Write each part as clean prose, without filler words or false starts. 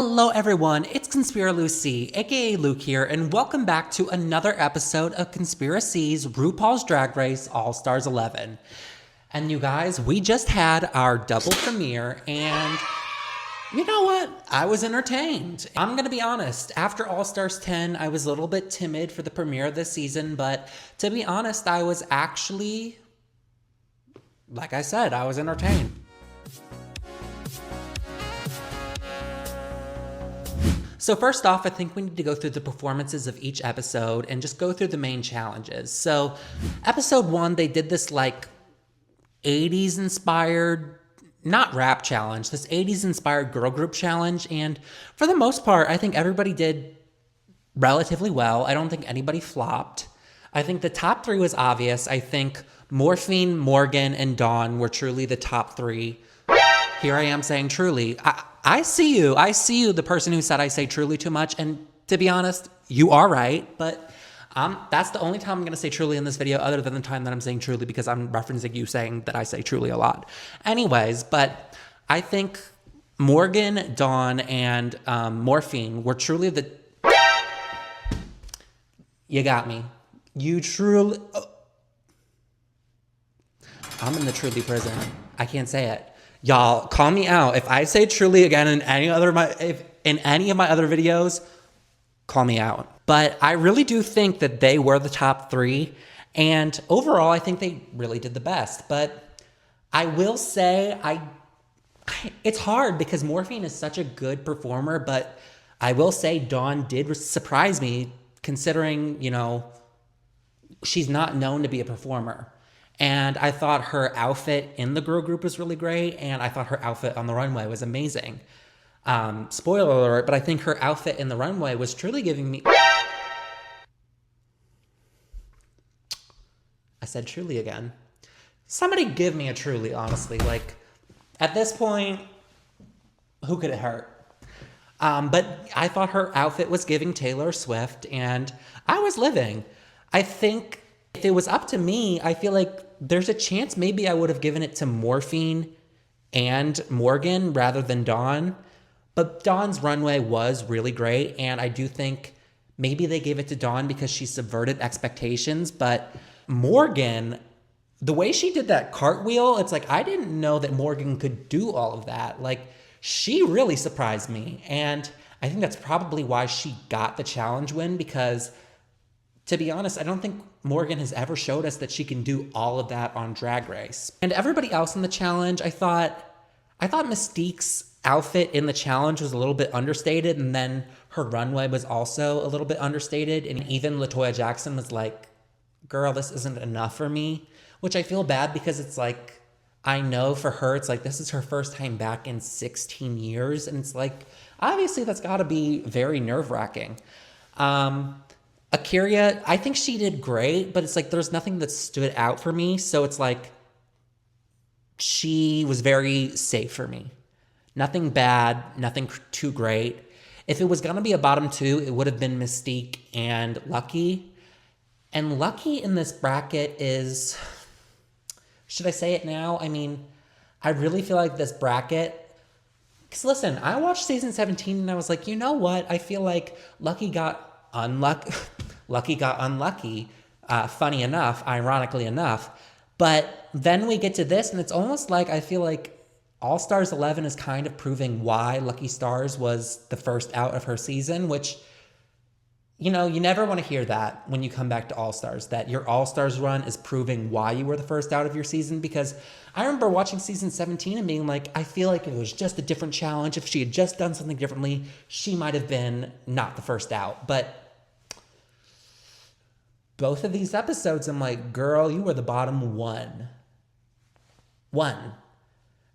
Hello everyone, it's Conspira Lucy, aka Luke here, and welcome back to another episode of Conspira C's RuPaul's Drag Race All-Stars 11. And you guys, we just had our double premiere, and you know what? I was entertained. I'm gonna be honest, after All-Stars 10, I was a little bit timid for the premiere of this season, but to be honest, I was actually, like I said, I was entertained. So first off, I think we need to go through the performances of each episode and just go through the main challenges. So episode 1, they did this like 80s inspired, not rap challenge, this 80s inspired girl group challenge. And for the most part, I think everybody did relatively well. I don't think anybody flopped. I think the top 3 was obvious. I think Morphine, Morgan, and Dawn were truly the top 3. Here I am saying truly. I see you. I see you, the person who said I say truly too much. And to be honest, you are right. But that's the only time I'm going to say truly in this video, other than the time that I'm saying truly, because I'm referencing you saying that I say truly a lot. Anyways, but I think Morgan, Dawn, and Morphine were truly the... You got me. You truly... Oh. I'm in the truly prison. I can't say it. Y'all, call me out. If I say truly again in any of my other videos, call me out. But I really do think that they were the top 3. And overall, I think they really did the best. But I will say, it's hard because Morphine is such a good performer. But I will say Dawn did surprise me, considering, you know, she's not known to be a performer. And I thought her outfit in the girl group was really great, and I thought her outfit on the runway was amazing. Spoiler alert, but I think her outfit in the runway was truly giving me... I said truly again. Somebody give me a truly, honestly. Like, at this point, who could it hurt? But I thought her outfit was giving Taylor Swift, and I was living. I think if it was up to me, I feel like there's a chance maybe I would have given it to Morphine and Morgan rather than Dawn. But Dawn's runway was really great, and I do think maybe they gave it to Dawn because she subverted expectations. But Morgan, the way she did that cartwheel, it's like I didn't know that Morgan could do all of that. Like, she really surprised me, and I think that's probably why she got the challenge win, because to be honest, I don't think Morgan has ever showed us that she can do all of that on Drag Race. And everybody else in the challenge, I thought Mystique's outfit in the challenge was a little bit understated, and then her runway was also a little bit understated. And even LaToya Jackson was like, girl, this isn't enough for me, which I feel bad because it's like, I know for her, it's like, this is her first time back in 16 years. And it's like, obviously that's gotta be very nerve-wracking. Akeria, I think she did great, but it's like there's nothing that stood out for me. So it's like she was very safe for me. Nothing bad, nothing too great. If it was going to be a bottom 2, it would have been Mystique and Lucky. And Lucky in this bracket is, should I say it now? I mean, I really feel like this bracket, because listen, I watched season 17 and I was like, you know what? I feel like Lucky got unlucky. Funny enough, ironically enough. But then we get to this, and it's almost like I feel like All-Stars 11 is kind of proving why Lucky Stars was the first out of her season, which, you know, you never want to hear that when you come back to All-Stars, that your All-Stars run is proving why you were the first out of your season. Because I remember watching season 17 and being like, I feel like if it was just a different challenge, if she had just done something differently, she might have been not the first out. But both of these episodes, I'm like, girl, you were the bottom 1.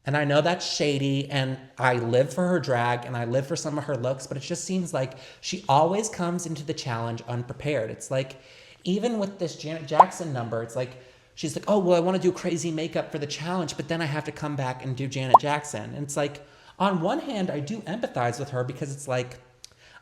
And I know that's shady, and I live for her drag, and I live for some of her looks, but it just seems like she always comes into the challenge unprepared. It's like, even with this Janet Jackson number, it's like, she's like, oh, well, I want to do crazy makeup for the challenge, but then I have to come back and do Janet Jackson. And it's like, on one hand, I do empathize with her, because it's like,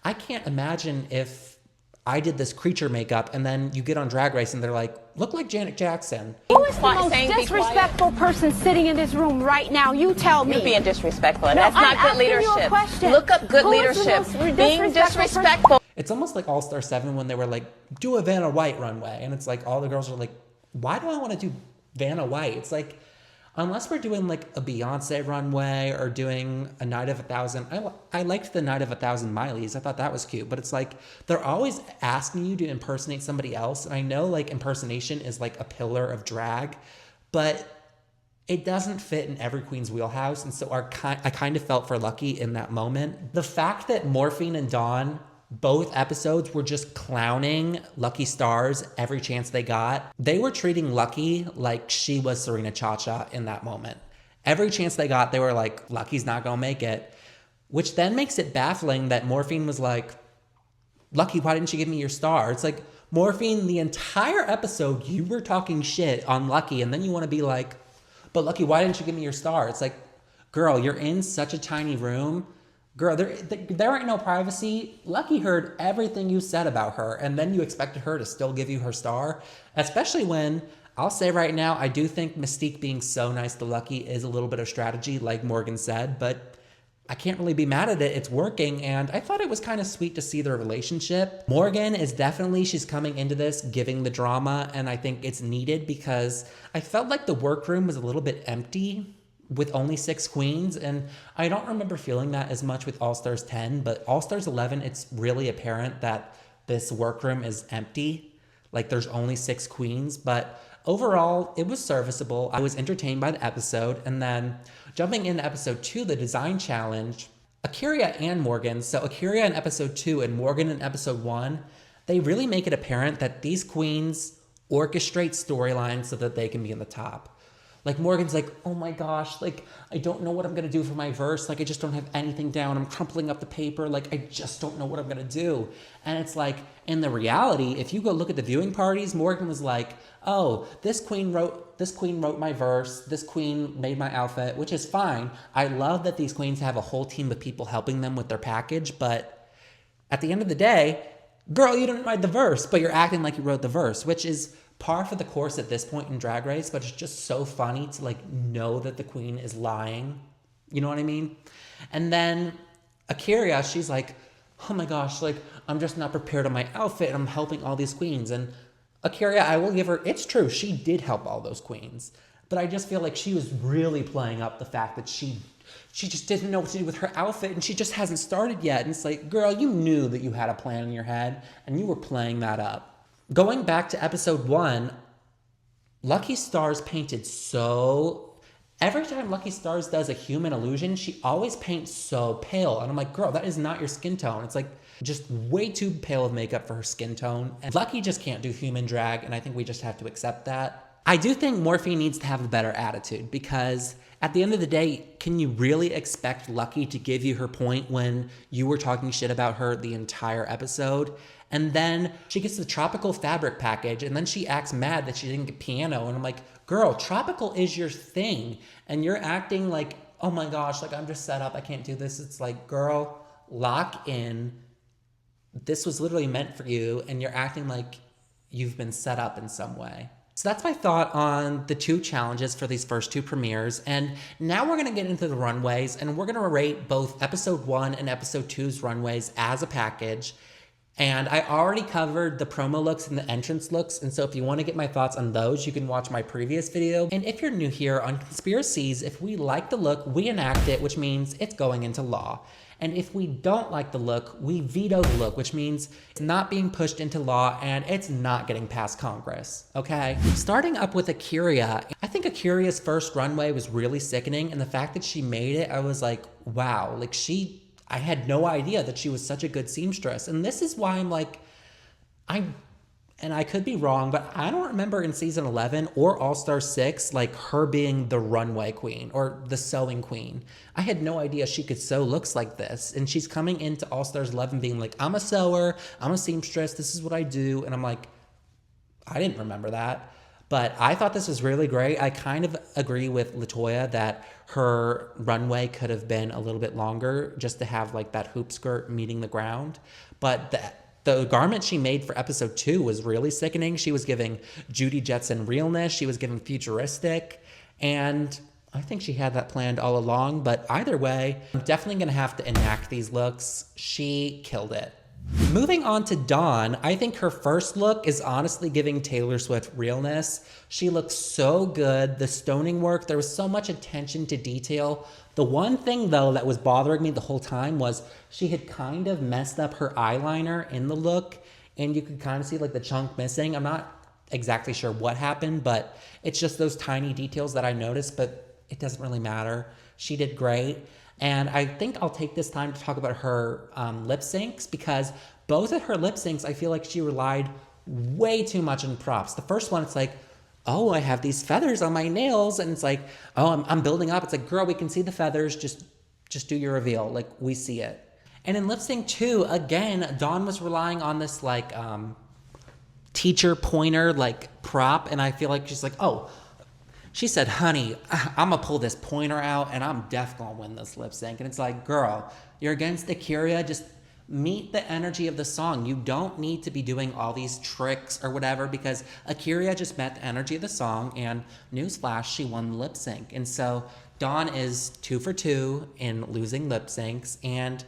I can't imagine if I did this creature makeup, and then you get on Drag Race and they're like, look like Janet Jackson. Who is the most disrespectful person sitting in this room right now? You tell me. You're being disrespectful. No, That's not good asking you a leadership. question. Look up good Who is the leadership. most Being disrespectful. It's almost like All-Star 7 when they were like, do a Vanna White runway. And it's like all the girls are like, why do I want to do Vanna White? It's like, unless we're doing like a Beyonce runway or doing a Night of 1,000. I liked the Night of 1,000 Miley's. I thought that was cute. But it's like they're always asking you to impersonate somebody else. And I know like impersonation is like a pillar of drag, but it doesn't fit in every queen's wheelhouse. And so I kind of felt for Lucky in that moment. The fact that Morphine and Dawn, both episodes, were just clowning Lucky Starzzz every chance they got. They were treating Lucky like she was Serena Chacha in that moment. Every chance they got, they were like, Lucky's not gonna make it. Which then makes it baffling that Morphine was like, Lucky, why didn't you give me your star? It's like, Morphine, the entire episode, you were talking shit on Lucky, and then you wanna be like, but Lucky, why didn't you give me your star? It's like, girl, you're in such a tiny room. Girl, there ain't no privacy. Lucky heard everything you said about her, and then you expected her to still give you her star. Especially when, I'll say right now, I do think Mystique being so nice to Lucky is a little bit of strategy, like Morgan said, but I can't really be mad at it. It's working, and I thought it was kind of sweet to see their relationship. Morgan is definitely, she's coming into this giving the drama, and I think it's needed because I felt like the workroom was a little bit empty with only 6 queens, and I don't remember feeling that as much with All Stars 10, but All Stars 11, it's really apparent that this workroom is empty. Like there's only 6 queens, but overall it was serviceable. I was entertained by the episode. And then jumping into episode 2, the design challenge, Akeria and Morgan, so Akeria in episode 2 and Morgan in episode 1, they really make it apparent that these queens orchestrate storylines so that they can be in the top. Like Morgan's like, oh my gosh, like I don't know what I'm gonna do for my verse. Like I just don't have anything down. I'm crumpling up the paper. Like I just don't know what I'm gonna do. And it's like, in the reality, if you go look at the viewing parties, Morgan was like, oh, this queen wrote my verse. This queen made my outfit, which is fine. I love that these queens have a whole team of people helping them with their package. But at the end of the day, girl, you didn't write the verse, but you're acting like you wrote the verse, which is par for the course at this point in Drag Race, but it's just so funny to like know that the queen is lying. You know what I mean? And then Akeria, she's like, oh my gosh, like I'm just not prepared on my outfit and I'm helping all these queens. And Akeria, I will give her, it's true, she did help all those queens, but I just feel like she was really playing up the fact that she just didn't know what to do with her outfit and she just hasn't started yet. And it's like, girl, you knew that you had a plan in your head and you were playing that up. Going back to episode 1, Lucky Starzzz painted so... Every time Lucky Starzzz does a human illusion, she always paints so pale. And I'm like, girl, that is not your skin tone. It's like just way too pale of makeup for her skin tone. And Lucky just can't do human drag, and I think we just have to accept that. I do think Morphine needs to have a better attitude because at the end of the day, can you really expect Lucky to give you her point when you were talking shit about her the entire episode? And then she gets the tropical fabric package and then she acts mad that she didn't get piano. And I'm like, girl, tropical is your thing. And you're acting like, oh my gosh, like I'm just set up. I can't do this. It's like, girl, lock in. This was literally meant for you. And you're acting like you've been set up in some way. So that's my thought on the 2 challenges for these first 2 premieres. And now we're going to get into the runways and we're going to rate both episode 1 and episode 2's runways as a package. And I already covered the promo looks and the entrance looks. And so if you want to get my thoughts on those, you can watch my previous video. And if you're new here on Conspira C's, if we like the look, we enact it, which means it's going into law. And if we don't like the look, we veto the look, which means it's not being pushed into law and it's not getting past Congress, okay? Starting up with Akeria, I think Akeria's first runway was really sickening. And the fact that she made it, I was like, wow, like I had no idea that she was such a good seamstress. And this is why I'm like, and I could be wrong, but I don't remember in season 11 or All Star 6, like her being the runway queen or the sewing queen. I had no idea she could sew looks like this. And she's coming into All Stars 11 being like, I'm a sewer, I'm a seamstress, this is what I do. And I'm like, I didn't remember that. But I thought this was really great. I kind of agree with LaToya that her runway could have been a little bit longer just to have like that hoop skirt meeting the ground. But the garment she made for episode 2 was really sickening. She was giving Judy Jetson realness. She was giving futuristic. And I think she had that planned all along. But either way, I'm definitely going to have to enact these looks. She killed it. Moving on to Dawn, I think her first look is honestly giving Taylor Swift realness. She looks so good. The stoning work, there was so much attention to detail. The one thing, though, that was bothering me the whole time was she had kind of messed up her eyeliner in the look, and you could kind of see like the chunk missing. I'm not exactly sure what happened, but it's just those tiny details that I noticed, but it doesn't really matter. She did great. And I think I'll take this time to talk about her lip syncs, because both of her lip syncs, I feel like she relied way too much on props. The first one, it's like, oh, I have these feathers on my nails. And it's like, oh, I'm building up. It's like, girl, we can see the feathers. Just do your reveal. Like, we see it. And in lip sync 2, again, Dawn was relying on this like teacher pointer like prop. And I feel like she's like, oh, she said, honey, I'm going to pull this pointer out and I'm definitely going to win this lip sync. And it's like, girl, you're against Akeria. Just meet the energy of the song. You don't need to be doing all these tricks or whatever, because Akeria just met the energy of the song, and newsflash, she won the lip sync. And so Dawn is 2 for 2 in losing lip syncs. And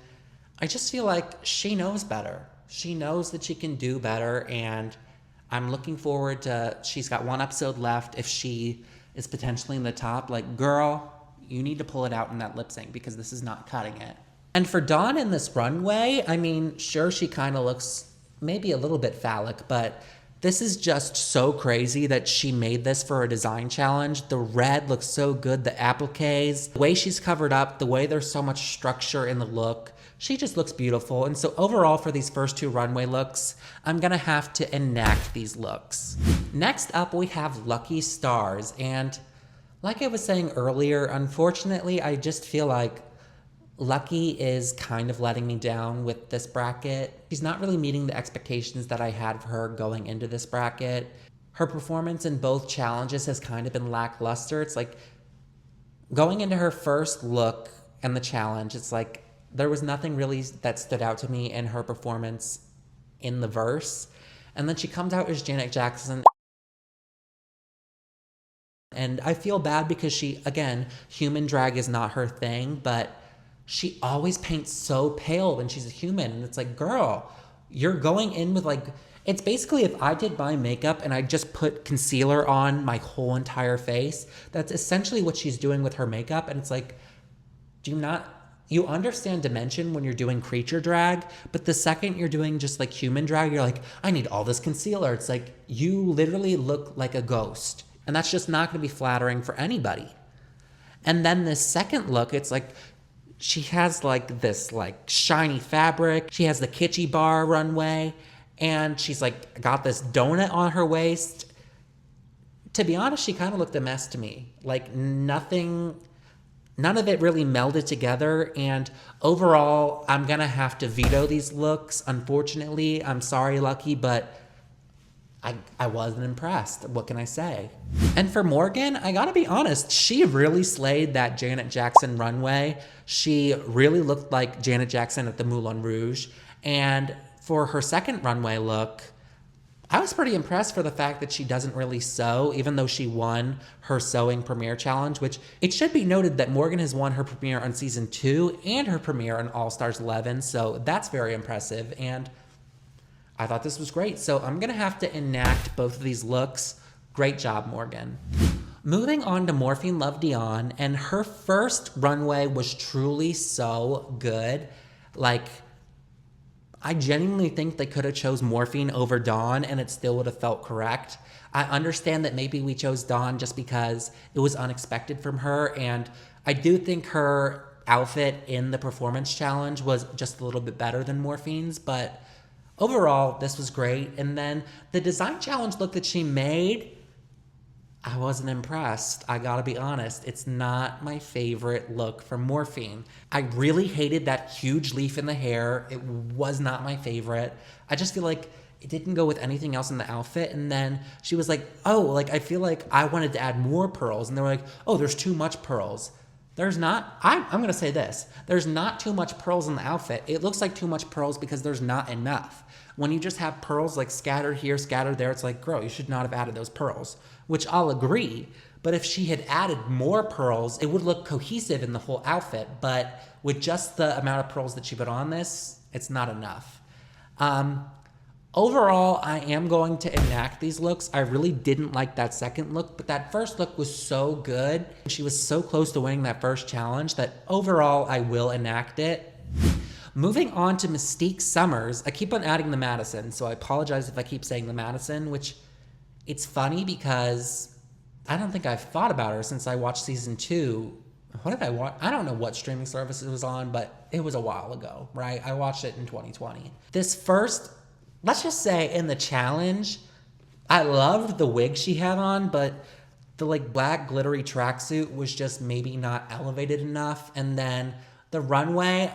I just feel like she knows better. She knows that she can do better. And I'm looking forward to, she's got 1 episode left. If she is potentially in the top, like, girl, you need to pull it out in that lip sync, because this is not cutting it. And for Dawn in this runway, I mean, sure, she kind of looks maybe a little bit phallic, but this is just so crazy that she made this for a design challenge. The red looks so good, the appliques, the way she's covered up, the way there's so much structure in the look. She just looks beautiful. And so overall, for these first 2 runway looks, I'm gonna have to enact these looks. Next up, we have Lucky Starzzz. And like I was saying earlier, unfortunately, I just feel like Lucky is kind of letting me down with this bracket. She's not really meeting the expectations that I had for her going into this bracket. Her performance in both challenges has kind of been lackluster. It's like going into her first look and the challenge, it's like there was nothing really that stood out to me in her performance in the verse. And then she comes out as Janet Jackson. And I feel bad because she, again, human drag is not her thing, but she always paints so pale when she's a human. And it's like, girl, you're going in with like, it's basically if I did my makeup and I just put concealer on my whole entire face, that's essentially what she's doing with her makeup. And it's like, you understand dimension when you're doing creature drag, but the second you're doing just like human drag, you're like, I need all this concealer. It's like, you literally look like a ghost. And that's just not gonna be flattering for anybody. And then this second look, it's like, she has like this like shiny fabric. She has the kitschy bar runway, and she's like got this donut on her waist. To be honest, she kind of looked a mess to me. Like none of it really melded together. And overall, I'm gonna have to veto these looks. Unfortunately, I'm sorry, Lucky, but I wasn't impressed. What can I say? And for Morgan, I gotta be honest, she really slayed that Janet Jackson runway. She really looked like Janet Jackson at the Moulin Rouge. And for her second runway look, I was pretty impressed for the fact that she doesn't really sew, even though she won her sewing premiere challenge, which it should be noted that Morgan has won her premiere on season 2 and her premiere on All Stars 11. So that's very impressive. And I thought this was great. So I'm gonna have to enact both of these looks. Great job, Morgan. Moving on to Morphine Love Dion, and her first runway was truly so good. Like, I genuinely think they could have chose Morphine over Dawn and it still would have felt correct. I understand that maybe we chose Dawn just because it was unexpected from her, and I do think her outfit in the performance challenge was just a little bit better than Morphine's, but overall, this was great. And then the design challenge look that she made, I wasn't impressed. I gotta be honest. It's not my favorite look from Morphine. I really hated that huge leaf in the hair. It was not my favorite. I just feel like it didn't go with anything else in the outfit. And then she was like, oh, like I feel like I wanted to add more pearls. And they were like, oh, there's too much pearls. There's not, I'm going to say this. There's not too much pearls in the outfit. It looks like too much pearls because there's not enough. When you just have pearls like scattered here, scattered there, it's like, girl, you should not have added those pearls, which I'll agree. But if she had added more pearls, it would look cohesive in the whole outfit. But with just the amount of pearls that she put on this, it's not enough. Overall, I am going to enact these looks. I really didn't like that second look, but that first look was so good. She was so close to winning that first challenge that overall, I will enact it. Moving on to Mystique Summers. I keep on adding the Madison, so I apologize if I keep saying the Madison, which it's funny because I don't think I've thought about her since I watched season 2. What did I watch? I don't know what streaming service it was on, but it was a while ago, right? I watched it in 2020. This first, let's just say in the challenge, I loved the wig she had on, but the like black glittery tracksuit was just maybe not elevated enough. And then the runway,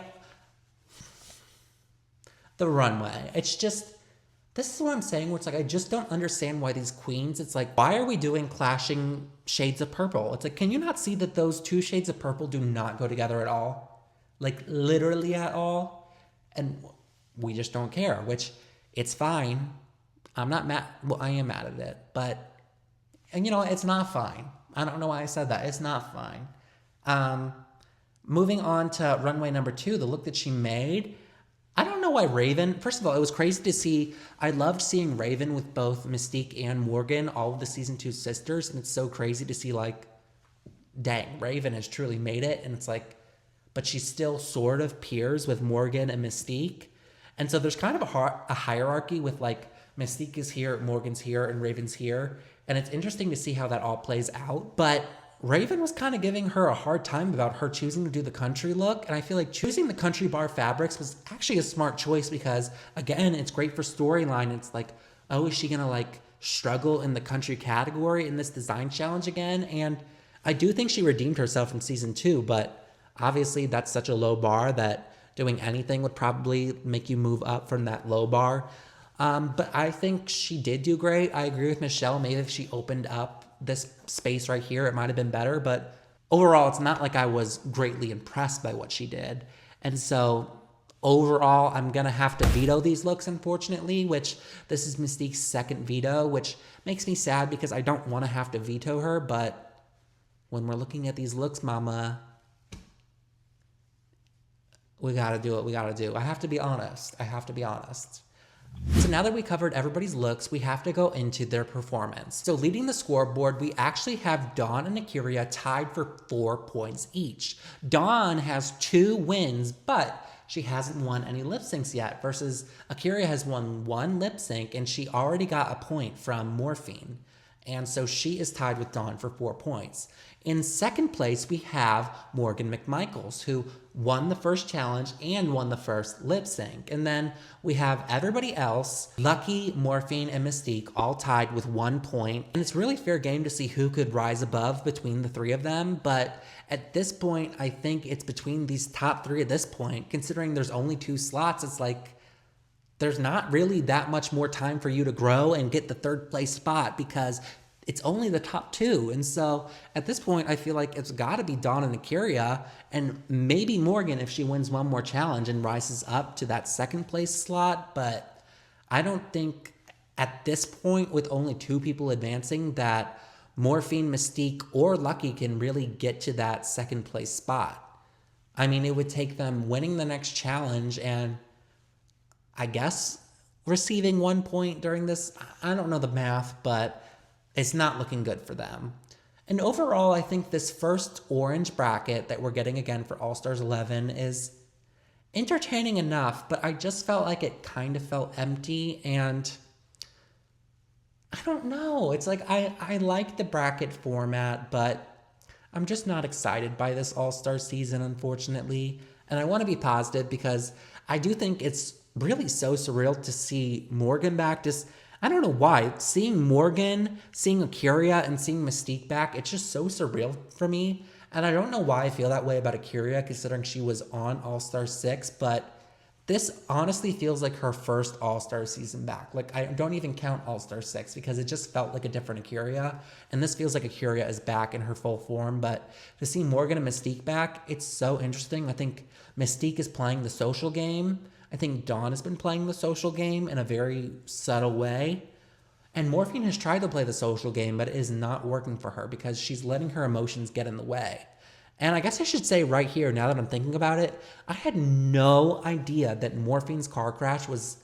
it's just, this is what I'm saying, where it's like, I just don't understand why these queens, it's like, why are we doing clashing shades of purple? It's like, can you not see that those two shades of purple do not go together at all? Like literally at all? And we just don't care, which it's fine. I'm not mad. Well, I am mad at it, but, and you know, it's not fine. I don't know why I said that. It's not fine. Moving on to runway number 2, the look that she made. I don't know why Raven, first of all, it was crazy to see, I loved seeing Raven with both Mystique and Morgan, all of the season 2 sisters, and it's so crazy to see like, dang, Raven has truly made it, and it's like, but she's still sort of peers with Morgan and Mystique, and so there's kind of a hierarchy with like, Mystique is here, Morgan's here, and Raven's here, and it's interesting to see how that all plays out, but Raven was kind of giving her a hard time about her choosing to do the country look. And I feel like choosing the country bar fabrics was actually a smart choice because, again, it's great for storyline. It's like, oh, is she going to like struggle in the country category in this design challenge again? And I do think she redeemed herself from season 2, but obviously that's such a low bar that doing anything would probably make you move up from that low bar. But I think she did do great. I agree with Michelle. Maybe if she opened up this space right here, it might have been better, but overall, it's not like I was greatly impressed by what she did. And so overall, I'm going to have to veto these looks, unfortunately, which this is Mystique's second veto, which makes me sad because I don't want to have to veto her. But when we're looking at these looks, mama, we got to do what we got to do. I have to be honest. So now that we covered everybody's looks, we have to go into their performance. So leading the scoreboard, we actually have Dawn and Akeria tied for 4 points each. Dawn has 2 wins, but she hasn't won any lip syncs yet, versus Akeria has won 1 lip sync and she already got a point from Morphine. And so she is tied with Dawn for 4 points. In second place, we have Morgan McMichaels, who won the first challenge and won the first lip sync. And then we have everybody else, Lucky, Morphine, and Mystique, all tied with 1 point. And it's really fair game to see who could rise above between the 3 of them. But at this point, I think it's between these top 3 at this point. Considering there's only 2 slots, it's like, there's not really that much more time for you to grow and get the 3rd place spot because it's only the top 2. And so at this point, I feel like it's got to be Dawn and Akeria and maybe Morgan if she wins 1 more challenge and rises up to that 2nd place slot. But I don't think at this point, with only 2 people advancing, that Morphine, Mystique, or Lucky can really get to that 2nd place spot. I mean, it would take them winning the next challenge and I guess receiving 1 point during this. I don't know the math, but it's not looking good for them. And overall, I think this first orange bracket that we're getting again for All Stars 11 is entertaining enough, but I just felt like it kind of felt empty, and I don't know. It's like I like the bracket format, but I'm just not excited by this All Star season, unfortunately. And I want to be positive because I do think it's really so surreal to see Morgan back. Just, I don't know why. Seeing Morgan, seeing Akeria, and seeing Mystique back, it's just so surreal for me. And I don't know why I feel that way about Akeria, considering she was on All-Star 6, but This honestly feels like her first All-Star season back. Like, I don't even count All-Star 6 because it just felt like a different Akeria. And this feels like Akeria is back in her full form. But to see Morgan and Mystique back, it's so interesting. I think Mystique is playing the social game. I think Dawn has been playing the social game in a very subtle way. And Morphine has tried to play the social game, but it is not working for her because she's letting her emotions get in the way. And I guess I should say right here, now that I'm thinking about it, I had no idea that Morphine's car crash was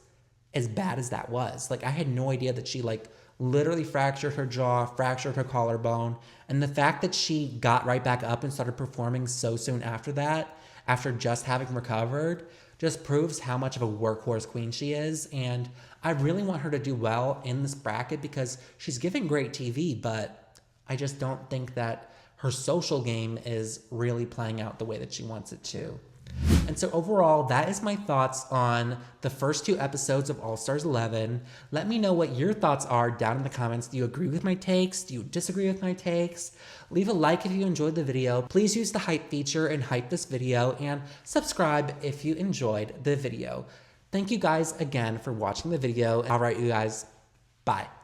as bad as that was. Like, I had no idea that she, like, literally fractured her jaw, fractured her collarbone. And the fact that she got right back up and started performing so soon after that, after just having recovered, just proves how much of a workhorse queen she is. And I really want her to do well in this bracket because she's giving great TV, but I just don't think that her social game is really playing out the way that she wants it to. And so overall, that is my thoughts on the first 2 episodes of All Stars 11. Let me know what your thoughts are down in the comments. Do you agree with my takes? Do you disagree with my takes? Leave a like if you enjoyed the video. Please use the hype feature and hype this video, and subscribe if you enjoyed the video. Thank you guys again for watching the video. All right, you guys, bye.